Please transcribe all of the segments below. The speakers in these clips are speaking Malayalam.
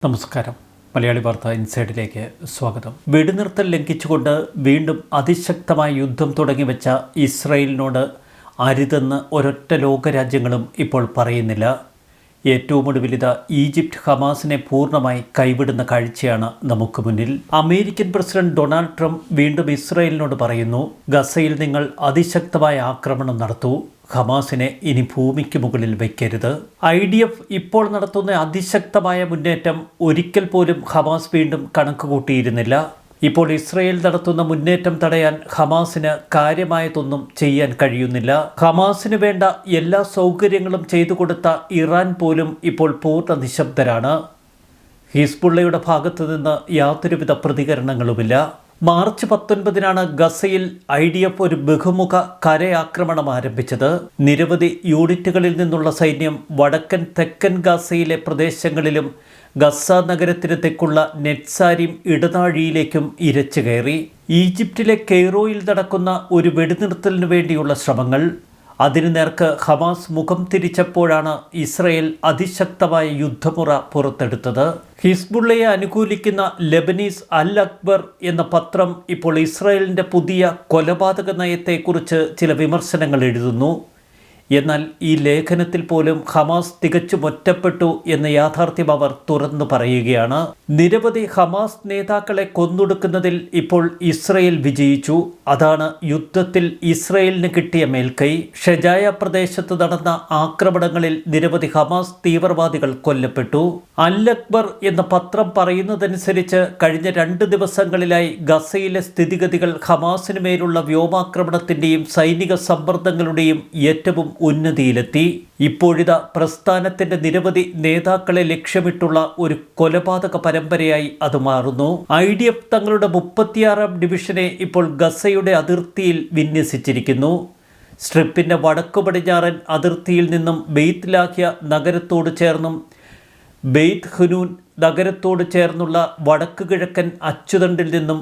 നമസ്കാരം. മലയാളി വാർത്ത ഇൻസൈഡിലേക്ക് സ്വാഗതം. വെടിനിർത്തൽ ലംഘിച്ചുകൊണ്ട് വീണ്ടും അതിശക്തമായ യുദ്ധം തുടങ്ങിവെച്ച ഇസ്രായേലിനോട് അരുതെന്ന് ഒരൊറ്റ ലോകരാജ്യങ്ങളും ഇപ്പോൾ പറയുന്നില്ല. ഏറ്റവും ഒടുവിലിത ഈജിപ്റ്റ് ഹമാസിനെ പൂർണ്ണമായി കൈവിടുന്ന കാഴ്ചയാണ് നമുക്ക് മുന്നിൽ. അമേരിക്കൻ പ്രസിഡന്റ് ഡൊണാൾഡ് ട്രംപ് വീണ്ടും ഇസ്രായേലിനോട് പറയുന്നു, ഗസയിൽ നിങ്ങൾ അതിശക്തമായ ആക്രമണം നടത്തൂ, ഹമാസിനെ ഇനി ഭൂമിക്ക് മുകളിൽ വയ്ക്കരുത്. IDF ഇപ്പോൾ നടത്തുന്ന അതിശക്തമായ മുന്നേറ്റം ഒരിക്കൽ പോലും ഹമാസ് വീണ്ടും കണക്കുകൂട്ടിയിരുന്നില്ല. ഇപ്പോൾ ഇസ്രായേൽ നടത്തുന്ന മുന്നേറ്റം തടയാൻ ഹമാസിന് കാര്യമായതൊന്നും ചെയ്യാൻ കഴിയുന്നില്ല. ഹമാസിന് വേണ്ട എല്ലാ സൗകര്യങ്ങളും ചെയ്തു കൊടുത്ത ഇറാൻ പോലും ഇപ്പോൾ പൂർണ്ണ നിശബ്ദരാണ്. ഹിസ്ബുള്ളയുടെ ഭാഗത്തു നിന്ന് യാതൊരുവിധ പ്രതികരണങ്ങളുമില്ല. മാർച്ച് 19 ഗസയിൽ IDF ഒരു ബഹുമുഖ കരയാക്രമണം ആരംഭിച്ചത്. നിരവധി യൂണിറ്റുകളിൽ നിന്നുള്ള സൈന്യം വടക്കൻ തെക്കൻ ഗസയിലെ പ്രദേശങ്ങളിലും ഗസ നഗരത്തിന് തെക്കുള്ള നെറ്റ്സാരിം ഇടനാഴിയിലേക്കും ഇരച്ചു കയറി. ഈജിപ്തിലെ കെയ്റോയിൽ നടക്കുന്ന ഒരു വെടിനിർത്തലിനു വേണ്ടിയുള്ള ശ്രമങ്ങൾ, അതിനു നേർക്ക് ഹമാസ് മുഖം തിരിച്ചപ്പോഴാണ് ഇസ്രായേൽ അതിശക്തമായ യുദ്ധമുറ പുറത്തെടുത്തത്. ഹിസ്ബുള്ളയെ അനുകൂലിക്കുന്ന ലെബനീസ് അൽ അക്ബർ എന്ന പത്രം ഇപ്പോൾ ഇസ്രായേലിൻ്റെ പുതിയ കൊലപാതക നയത്തെക്കുറിച്ച് ചില വിമർശനങ്ങൾ എഴുതുന്നു. എന്നാൽ ഈ ലേഖനത്തിൽ പോലും ഹമാസ് തികച്ചും ഒറ്റപ്പെട്ടു എന്ന യാഥാർത്ഥ്യം അവർ തുറന്നു പറയുകയാണ്. നിരവധി ഹമാസ് നേതാക്കളെ കൊന്നൊടുക്കുന്നതിൽ ഇപ്പോൾ ഇസ്രായേൽ വിജയിച്ചു. അതാണ് യുദ്ധത്തിൽ ഇസ്രായേലിന് കിട്ടിയ മേൽക്കൈ. ഷെജായ പ്രദേശത്ത് നടന്ന ആക്രമണങ്ങളിൽ നിരവധി ഹമാസ് തീവ്രവാദികൾ കൊല്ലപ്പെട്ടു. അൽ അക്ബർ എന്ന പത്രം പറയുന്നതനുസരിച്ച് കഴിഞ്ഞ 2 ദിവസങ്ങളിലായി ഗസയിലെ സ്ഥിതിഗതികൾ ഹമാസിന് മേലുള്ള വ്യോമാക്രമണത്തിൻ്റെയും സൈനിക സമ്മർദ്ദങ്ങളുടെയും ഏറ്റവും ഉന്നതിയിലെത്തി. ഇപ്പോഴിതാ പ്രസ്ഥാനത്തിന്റെ നിരവധി നേതാക്കളെ ലക്ഷ്യമിട്ടുള്ള ഒരു കൊലപാതക പരമ്പരയായി അത് മാറുന്നു. IDF തങ്ങളുടെ 36ാം ഡിവിഷനെ ഇപ്പോൾ ഗസയുടെ അതിർത്തിയിൽ വിന്യസിച്ചിരിക്കുന്നു. സ്ട്രിപ്പിന്റെ വടക്കു പടിഞ്ഞാറൻ അതിർത്തിയിൽ നിന്നും ബെയ്ത്ത് ലാഹ്യ നഗരത്തോട് ചേർന്നും ബെയ്ത്ത് ഹുനൂൻ നഗരത്തോട് ചേർന്നുള്ള വടക്ക് കിഴക്കൻ അച്ചുതണ്ടിൽ നിന്നും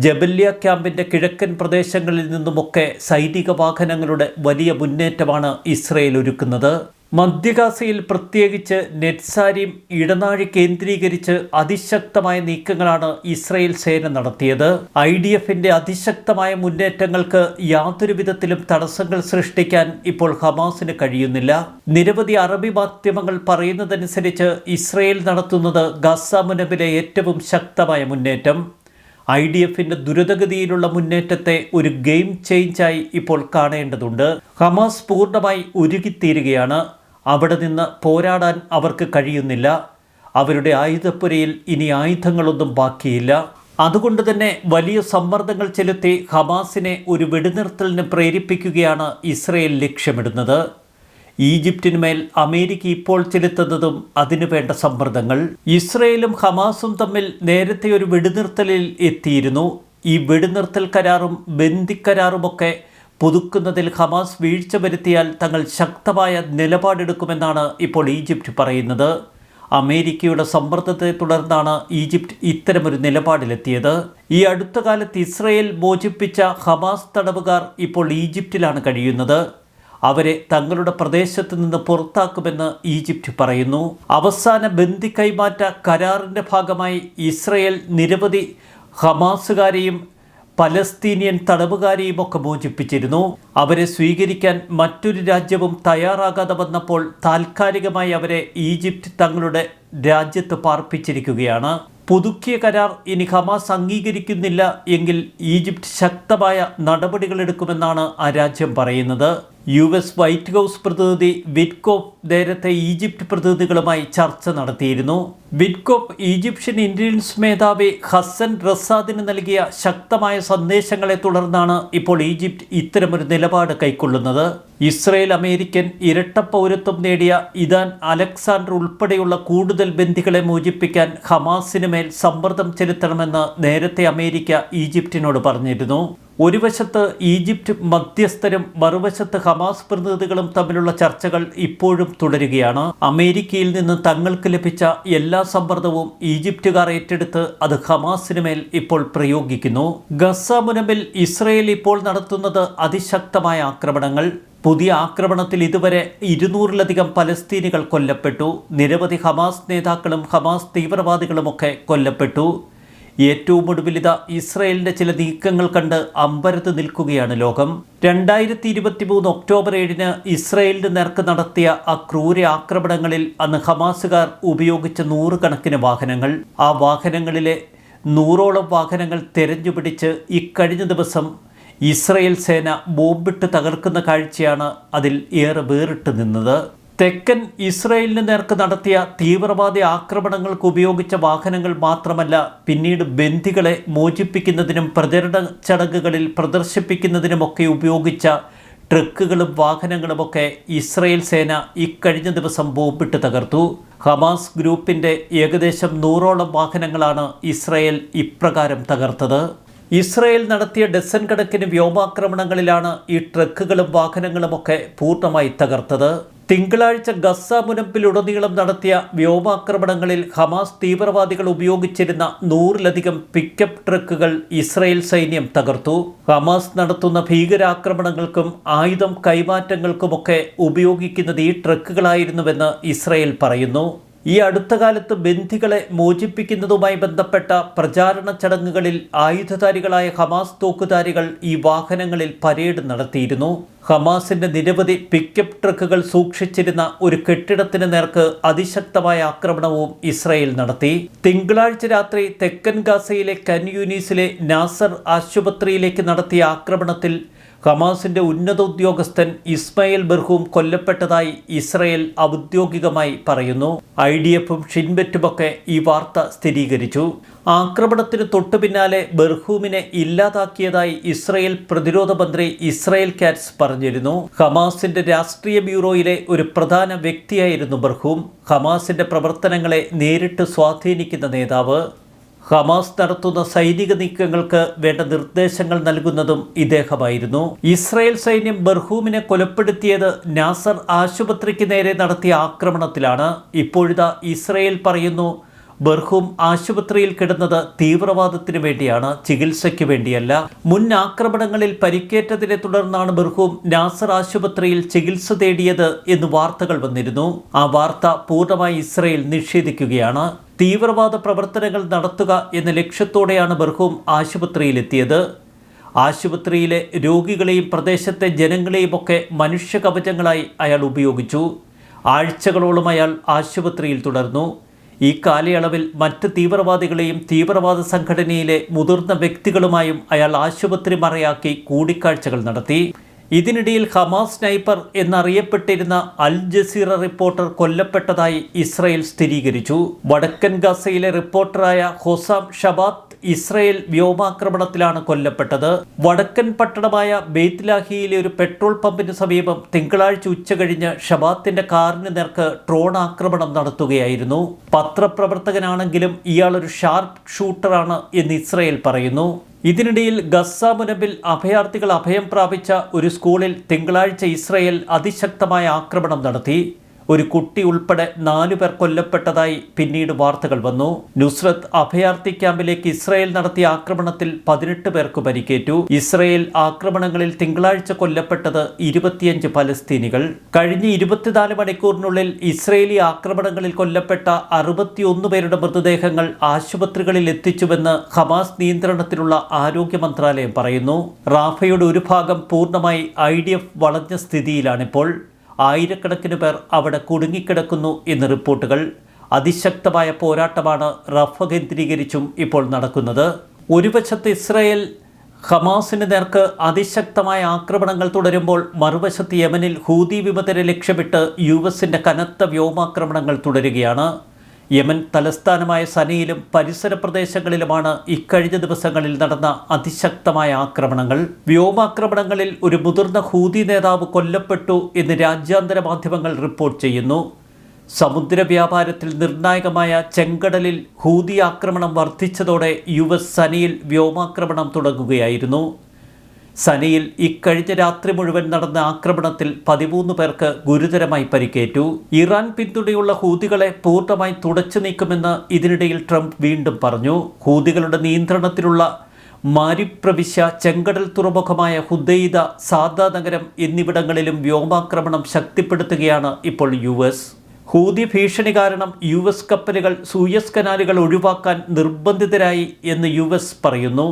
ജബല്യ ക്യാമ്പിൻ്റെ കിഴക്കൻ പ്രദേശങ്ങളിൽ നിന്നുമൊക്കെ സൈനിക വാഹനങ്ങളുടെ വലിയ മുന്നേറ്റമാണ് ഇസ്രായേൽ ഒരുക്കുന്നത്. മധ്യഗാസയിൽ പ്രത്യേകിച്ച് നെറ്റ്സാരിം ഇടനാഴി കേന്ദ്രീകരിച്ച് അതിശക്തമായ നീക്കങ്ങളാണ് ഇസ്രായേൽ സേന നടത്തിയത്. IDFന്റെ അതിശക്തമായ മുന്നേറ്റങ്ങൾക്ക് യാതൊരു വിധത്തിലും തടസ്സങ്ങൾ സൃഷ്ടിക്കാൻ ഇപ്പോൾ ഹമാസിന് കഴിയുന്നില്ല. നിരവധി അറബി മാധ്യമങ്ങൾ പറയുന്നതനുസരിച്ച് ഇസ്രായേൽ നടത്തുന്നത് ഗസ മുനമ്പിലെ ഏറ്റവും ശക്തമായ മുന്നേറ്റം. IDFന്റെ ദ്രുതഗതിയിലുള്ള മുന്നേറ്റത്തെ ഒരു ഗെയിം ചേഞ്ചായി ഇപ്പോൾ കാണേണ്ടതുണ്ട്. ഹമാസ് പൂർണ്ണമായി ഉരുകിത്തീരുകയാണ്. അവിടെ നിന്ന് പോരാടാൻ അവർക്ക് കഴിയുന്നില്ല. അവരുടെ ആയുധപ്പുരയിൽ ഇനി ആയുധങ്ങളൊന്നും ബാക്കിയില്ല. അതുകൊണ്ട് തന്നെ വലിയ സമ്മർദ്ദങ്ങൾ ചെലുത്തി ഹമാസിനെ ഒരു വെടിനിർത്തലിന് പ്രേരിപ്പിക്കുകയാണ് ഇസ്രായേൽ ലക്ഷ്യമിടുന്നത്. ഈജിപ്തിന് മേൽ അമേരിക്ക ഇപ്പോൾ ചെലുത്തുന്നതും അതിനു വേണ്ട സമ്മർദ്ദങ്ങൾ. ഇസ്രായേലും ഹമാസും തമ്മിൽ നേരത്തെ ഒരു വെടിനിർത്തലിൽ എത്തിയിരുന്നു. ഈ വെടിനിർത്തൽ കരാറും ബന്ദിക്കരാറുമൊക്കെ പുതുക്കുന്നതിൽ ഹമാസ് വീഴ്ച വരുത്തിയാൽ തങ്ങൾ ശക്തമായ നിലപാടെടുക്കുമെന്നാണ് ഇപ്പോൾ ഈജിപ്ത് പറയുന്നത്. അമേരിക്കയുടെ സമ്മർദ്ദത്തെ തുടർന്നാണ് ഈജിപ്ത് ഇത്തരമൊരു നിലപാടിലെത്തിയത്. ഈ അടുത്ത കാലത്ത് ഇസ്രായേൽ മോചിപ്പിച്ച ഹമാസ് തടവുകാർ ഇപ്പോൾ ഈജിപ്തിലാണ് കഴിയുന്നത്. അവരെ തങ്ങളുടെ പ്രദേശത്ത് നിന്ന് പുറത്താക്കുമെന്ന് ഈജിപ്ത് പറയുന്നു. അവസാന ബന്ദി കൈമാറ്റ കരാറിൻ്റെ ഭാഗമായി ഇസ്രായേൽ നിരവധി ഹമാസുകാരെയും പലസ്തീനിയൻ തടവുകാരെയും ഒക്കെ മോചിപ്പിച്ചിരുന്നു. അവരെ സ്വീകരിക്കാൻ മറ്റൊരു രാജ്യവും തയ്യാറാകാതെ വന്നപ്പോൾ താൽക്കാലികമായി അവരെ ഈജിപ്ത് തങ്ങളുടെ രാജ്യത്ത് പാർപ്പിച്ചിരിക്കുകയാണ്. പുതുക്കിയ കരാർ ഇനി ഹമാസ് അംഗീകരിക്കുന്നില്ല എങ്കിൽ ഈജിപ്ത് ശക്തമായ നടപടികളെടുക്കുമെന്നാണ് ആ രാജ്യം പറയുന്നത്. US വൈറ്റ് ഹൗസ് പ്രതിനിധി വിറ്റ്കോഫ് നേരത്തെ ഈജിപ്ത് പ്രതിനിധികളുമായി ചർച്ച നടത്തിയിരുന്നു. വിറ്റ്കോഫ് ഈജിപ്ഷ്യൻ ഇന്റലിജൻസ് മേധാവി ഹസൻ റസാദിന് നൽകിയ ശക്തമായ സന്ദേശങ്ങളെ തുടർന്നാണ് ഇപ്പോൾ ഈജിപ്ത് ഇത്തരമൊരു നിലപാട് കൈക്കൊള്ളുന്നത്. ഇസ്രായേൽ അമേരിക്കൻ ഇരട്ട പൗരത്വം നേടിയ ഇദാൻ അലക്സാണ്ടർ ഉൾപ്പെടെയുള്ള കൂടുതൽ ബന്ദികളെ മോചിപ്പിക്കാൻ ഹമാസിന് മേൽ സമ്മർദ്ദം ചെലുത്തണമെന്ന് നേരത്തെ അമേരിക്ക ഈജിപ്തിനോട് പറഞ്ഞിരുന്നു. ഒരു വശത്ത് ഈജിപ്റ്റ് മധ്യസ്ഥരും മറുവശത്ത് ഹമാസ് പ്രതിനിധികളും തമ്മിലുള്ള ചർച്ചകൾ ഇപ്പോഴും തുടരുകയാണ്. അമേരിക്കയിൽ നിന്ന് തങ്ങൾക്ക് ലഭിച്ച എല്ലാ സമ്മർദ്ദവും ഈജിപ്തുകാർ ഏറ്റെടുത്ത് അത് ഹമാസിന് മേൽ ഇപ്പോൾ പ്രയോഗിക്കുന്നു. ഗസ മുനമ്പിൽ ഇസ്രയേൽ ഇപ്പോൾ നടത്തുന്നത് അതിശക്തമായ ആക്രമണങ്ങൾ. പുതിയ ആക്രമണത്തിൽ ഇതുവരെ 200-ലധികം പലസ്തീനികൾ കൊല്ലപ്പെട്ടു. നിരവധി ഹമാസ് നേതാക്കളും ഹമാസ് തീവ്രവാദികളുമൊക്കെ കൊല്ലപ്പെട്ടു. ഏറ്റവും ഒടുവിലിത ഇസ്രയേലിൻ്റെ ചില നീക്കങ്ങൾ കണ്ട് അമ്പരത്ത് നിൽക്കുകയാണ് ലോകം. 2023 ഒക്ടോബർ 7 ഇസ്രയേലിന് നേർക്ക് നടത്തിയ ആ ക്രൂര ആക്രമണങ്ങളിൽ അന്ന് ഹമാസുകാർ ഉപയോഗിച്ച 100 കണക്കിന് വാഹനങ്ങൾ, ആ വാഹനങ്ങളിലെ 100ഓളം വാഹനങ്ങൾ തെരഞ്ഞുപിടിച്ച് ഇക്കഴിഞ്ഞ ദിവസം ഇസ്രയേൽ സേന ബോംബിട്ട് തകർക്കുന്ന കാഴ്ചയാണ് അതിൽ ഏറെ വേറിട്ട് നിന്നത്. തെക്കൻ ഇസ്രയേലിന് നേർക്ക് നടത്തിയ തീവ്രവാദി ആക്രമണങ്ങൾക്ക് ഉപയോഗിച്ച വാഹനങ്ങൾ മാത്രമല്ല, പിന്നീട് ബന്ദികളെ മോചിപ്പിക്കുന്നതിനും പ്രചരണ ചടങ്ങുകളിൽ പ്രദർശിപ്പിക്കുന്നതിനുമൊക്കെ ഉപയോഗിച്ച ട്രക്കുകളും വാഹനങ്ങളുമൊക്കെ ഇസ്രയേൽ സേന ഇക്കഴിഞ്ഞ ദിവസം ബോംബിട്ട് തകർത്തു. ഹമാസ് ഗ്രൂപ്പിൻ്റെ ഏകദേശം 100ഓളം വാഹനങ്ങളാണ് ഇസ്രയേൽ ഇപ്രകാരം തകർത്തത്. ഇസ്രയേൽ നടത്തിയ ഡസൻ കണക്കിന് വ്യോമാക്രമണങ്ങളിലാണ് ഈ ട്രക്കുകളും വാഹനങ്ങളുമൊക്കെ പൂർണ്ണമായി തകർത്തത്. തിങ്കളാഴ്ച ഗസ മുനമ്പിലുടനീളം നടത്തിയ വ്യോമാക്രമണങ്ങളിൽ ഹമാസ് തീവ്രവാദികൾ ഉപയോഗിച്ചിരുന്ന 100-ലധികം പിക്കപ്പ് ട്രക്കുകൾ ഇസ്രയേൽ സൈന്യം തകർത്തു. ഹമാസ് നടത്തുന്ന ഭീകരാക്രമണങ്ങൾക്കും ആയുധം കൈമാറ്റങ്ങൾക്കുമൊക്കെ ഉപയോഗിക്കുന്നത് ഈ ട്രക്കുകളായിരുന്നുവെന്ന് ഇസ്രയേൽ പറയുന്നു. ഈ അടുത്ത കാലത്ത് ബന്ദികളെ മോചിപ്പിക്കുന്നതുമായി ബന്ധപ്പെട്ട പ്രചാരണ ചടങ്ങുകളിൽ ആയുധധാരികളായ ഹമാസ് തോക്കുധാരികൾ ഈ വാഹനങ്ങളിൽ പരേഡ് നടത്തിയിരുന്നു. ഹമാസിന്റെ നിരവധി പിക്കപ്പ് ട്രക്കുകൾ സൂക്ഷിച്ചിരുന്ന ഒരു കെട്ടിടത്തിന് നേർക്ക് അതിശക്തമായ ആക്രമണവും ഇസ്രയേൽ നടത്തി. തിങ്കളാഴ്ച രാത്രി തെക്കൻ ഗാസയിലെ ഖാൻ യൂനിസിലെ നാസർ ആശുപത്രിയിലേക്ക് നടത്തിയ ആക്രമണത്തിൽ ഹമാസിന്റെ ഉന്നത ഉദ്യോഗസ്ഥൻ ഇസ്മായിൽ ബർഹൂം കൊല്ലപ്പെട്ടതായി ഇസ്രയേൽ ഔദ്യോഗികമായി പറയുന്നു. IDFും ഷിൻബെറ്റുമൊക്കെ ഈ വാർത്ത സ്ഥിരീകരിച്ചു. ആക്രമണത്തിന് തൊട്ടു പിന്നാലെ ബർഹൂമിനെ ഇല്ലാതാക്കിയതായി ഇസ്രയേൽ പ്രതിരോധ മന്ത്രി ഇസ്രായേൽ കാറ്റ്സ് പറഞ്ഞിരുന്നു. ഹമാസിന്റെ രാഷ്ട്രീയ ബ്യൂറോയിലെ ഒരു പ്രധാന വ്യക്തിയായിരുന്നു ബർഹൂം. ഹമാസിന്റെ പ്രവർത്തനങ്ങളെ നേരിട്ട് സ്വാധീനിക്കുന്ന നേതാവ്. ഹമാസ് നടത്തുന്ന സൈനിക നീക്കങ്ങൾക്ക് വേണ്ട നിർദ്ദേശങ്ങൾ നൽകുന്നതും ഇദ്ദേഹമായിരുന്നു. ഇസ്രായേൽ സൈന്യം ബർഹൂമിനെ കൊലപ്പെടുത്തിയത് നാസർ ആശുപത്രിക്ക് നേരെ നടത്തിയ ആക്രമണത്തിലാണ്. ഇപ്പോഴിതാ ഇസ്രായേൽ പറയുന്നു ബർഹൂം ആശുപത്രിയിൽ കിടന്നത് തീവ്രവാദത്തിന് വേണ്ടിയാണ്, ചികിത്സയ്ക്ക് വേണ്ടിയല്ല. മുൻ ആക്രമണങ്ങളിൽ പരിക്കേറ്റതിനെ തുടർന്നാണ് ബർഹൂം നാസർ ആശുപത്രിയിൽ ചികിത്സ തേടിയത് എന്ന് വാർത്തകൾ വന്നിരുന്നു. ആ വാർത്ത പൂർണ്ണമായി ഇസ്രായേൽ നിഷേധിക്കുകയാണ്. തീവ്രവാദ പ്രവർത്തനങ്ങൾ നടത്തുക എന്ന ലക്ഷ്യത്തോടെയാണ് ബർഹൂം ആശുപത്രിയിലെത്തിയത്. ആശുപത്രിയിലെ രോഗികളെയും പ്രദേശത്തെ ജനങ്ങളെയും ഒക്കെ മനുഷ്യ കവചങ്ങളായി അയാൾ ഉപയോഗിച്ചു. ആഴ്ചകളോളം അയാൾ ആശുപത്രിയിൽ തുടർന്നു. ഈ കാലയളവിൽ മറ്റ് തീവ്രവാദികളെയും തീവ്രവാദ സംഘടനയിലെ മുതിർന്ന വ്യക്തികളുമായും അയാൾ ആശുപത്രി മറയാക്കി കൂടിക്കാഴ്ചകൾ നടത്തി. ഇതിനിടയിൽ ഹമാസ് സ്നൈപ്പർ എന്നറിയപ്പെട്ടിരുന്ന അൽ ജസീറ റിപ്പോർട്ടർ കൊല്ലപ്പെട്ടതായി ഇസ്രായേൽ സ്ഥിരീകരിച്ചു. വടക്കൻ ഗസയിലെ റിപ്പോർട്ടറായ ഹൊസാം ഷബാത്ത് ഇസ്രായേൽ വ്യോമാക്രമണത്തിലാണ് കൊല്ലപ്പെട്ടത്. വടക്കൻ പട്ടണമായ ബെയ്ത്ലാഹിയിലെ ഒരു പെട്രോൾ പമ്പിന് സമീപം തിങ്കളാഴ്ച ഉച്ചകഴിഞ്ഞ് ഷബാത്തിന്റെ കാറിന് നേർക്ക് ഡ്രോൺ ആക്രമണം നടത്തുകയായിരുന്നു. പത്രപ്രവർത്തകനാണെങ്കിലും ഇയാളൊരു ഷാർപ്പ് ഷൂട്ടറാണ് എന്ന് ഇസ്രായേൽ പറയുന്നു. ഇതിനിടയിൽ ഗസ മുനമ്പിൽ അഭയാർത്ഥികൾ അഭയം പ്രാപിച്ച ഒരു സ്കൂളിൽ തിങ്കളാഴ്ച ഇസ്രായേൽ അതിശക്തമായ ആക്രമണം നടത്തി. ഒരു കുട്ടി ഉൾപ്പെടെ 4 പേർ കൊല്ലപ്പെട്ടതായി പിന്നീട് വാർത്തകൾ വന്നു. നുസ്രത്ത് അഭയാർത്ഥി ക്യാമ്പിലേക്ക് ഇസ്രായേൽ നടത്തിയ ആക്രമണത്തിൽ 18 പേർക്ക് പരിക്കേറ്റു. ഇസ്രായേൽ ആക്രമണങ്ങളിൽ തിങ്കളാഴ്ച കൊല്ലപ്പെട്ടത് 25 പലസ്തീനികൾ. കഴിഞ്ഞ 24 മണിക്കൂറിനുള്ളിൽ ഇസ്രായേലി ആക്രമണങ്ങളിൽ കൊല്ലപ്പെട്ട 61 പേരുടെ മൃതദേഹങ്ങൾ ആശുപത്രികളിൽ എത്തിച്ചുവെന്ന് ഹമാസ് നിയന്ത്രണത്തിലുള്ള ആരോഗ്യ മന്ത്രാലയം പറയുന്നു. റാഫയുടെ ഒരു ഭാഗം പൂർണ്ണമായി IDF വളഞ്ഞ സ്ഥിതിയിലാണിപ്പോൾ. ആയിരക്കണക്കിന് പേർ അവിടെ കുടുങ്ങിക്കിടക്കുന്നു എന്ന് റിപ്പോർട്ടുകൾ. അതിശക്തമായ പോരാട്ടമാണ് റഫ കേന്ദ്രീകരിച്ചും ഇപ്പോൾ നടക്കുന്നത്. ഒരു വശത്ത് ഇസ്രായേൽ ഹമാസിന് നേർക്ക് അതിശക്തമായ ആക്രമണങ്ങൾ തുടരുമ്പോൾ മറുവശത്ത് യമനിൽ ഹൂതി വിമതരെ ലക്ഷ്യമിട്ട് US-ന്റെ കനത്ത വ്യോമാക്രമണങ്ങൾ തുടരുകയാണ്. യമൻ തലസ്ഥാനമായ സനയിലും പരിസര പ്രദേശങ്ങളിലുമാണ് ഇക്കഴിഞ്ഞ ദിവസങ്ങളിൽ നടന്ന അതിശക്തമായ ആക്രമണങ്ങൾ. വ്യോമാക്രമണങ്ങളിൽ ഒരു മുതിർന്ന ഹൂതി നേതാവ് കൊല്ലപ്പെട്ടു എന്ന് രാജ്യാന്തര മാധ്യമങ്ങൾ റിപ്പോർട്ട് ചെയ്യുന്നു. സമുദ്ര വ്യാപാരത്തിൽ നിർണായകമായ ചെങ്കടലിൽ ഹൂതി ആക്രമണം വർദ്ധിച്ചതോടെ US സനയിൽ വ്യോമാക്രമണം തുടങ്ങുകയായിരുന്നു. സനയിൽ ഇക്കഴിഞ്ഞ രാത്രി മുഴുവൻ നടന്ന ആക്രമണത്തിൽ 13 പേർക്ക് ഗുരുതരമായി പരിക്കേറ്റു. ഇറാൻ പിന്തുണയുള്ള ഹൂതികളെ പൂർണ്ണമായി തുടച്ചു നീക്കുമെന്ന് ഇതിനിടയിൽ ട്രംപ് വീണ്ടും പറഞ്ഞു. ഹൂതികളുടെ നിയന്ത്രണത്തിലുള്ള മാരിബ് പ്രവിശ്യ, ചെങ്കടൽ തുറമുഖമായ ഹുദൈദ, സാദ നഗരം എന്നിവിടങ്ങളിലും വ്യോമാക്രമണം ശക്തിപ്പെടുത്തുകയാണ് ഇപ്പോൾ US. ഹൂതി ഭീഷണി കാരണം US കപ്പലുകൾ സൂയസ് കനാലുകൾ ഒഴിവാക്കാൻ നിർബന്ധിതരായി എന്ന് US പറയുന്നു.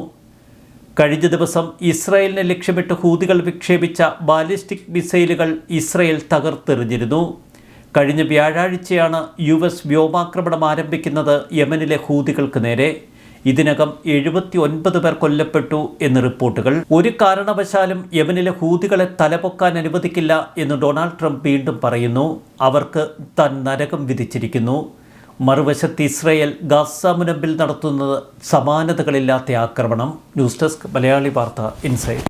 കഴിഞ്ഞ ദിവസം ഇസ്രായേലിനെ ലക്ഷ്യമിട്ട് ഹൂതികൾ വിക്ഷേപിച്ച ബാലിസ്റ്റിക് മിസൈലുകൾ ഇസ്രായേൽ തകർത്തെറിഞ്ഞിരുന്നു. കഴിഞ്ഞ വ്യാഴാഴ്ചയാണ് US വ്യോമാക്രമണം ആരംഭിക്കുന്നത് യമനിലെ ഹൂതികൾക്ക് നേരെ. ഇതിനകം 79 പേർ കൊല്ലപ്പെട്ടു എന്ന് റിപ്പോർട്ടുകൾ. ഒരു കാരണവശാലും യമനിലെ ഹൂതികളെ തലപൊക്കാൻ അനുവദിക്കില്ല എന്ന് ഡൊണാൾഡ് ട്രംപ് വീണ്ടും പറയുന്നു. അവർക്ക് താൻ നരകം വിധിച്ചിരിക്കുന്നു. മറുവശത്ത് ഇസ്രായേൽ ഗാസ മുനമ്പിൽ നടത്തുന്നത് സമാനതകളില്ലാത്ത ആക്രമണം. ന്യൂസ് ഡെസ്ക് മലയാളി വാർത്ത ഇൻസൈഡ്.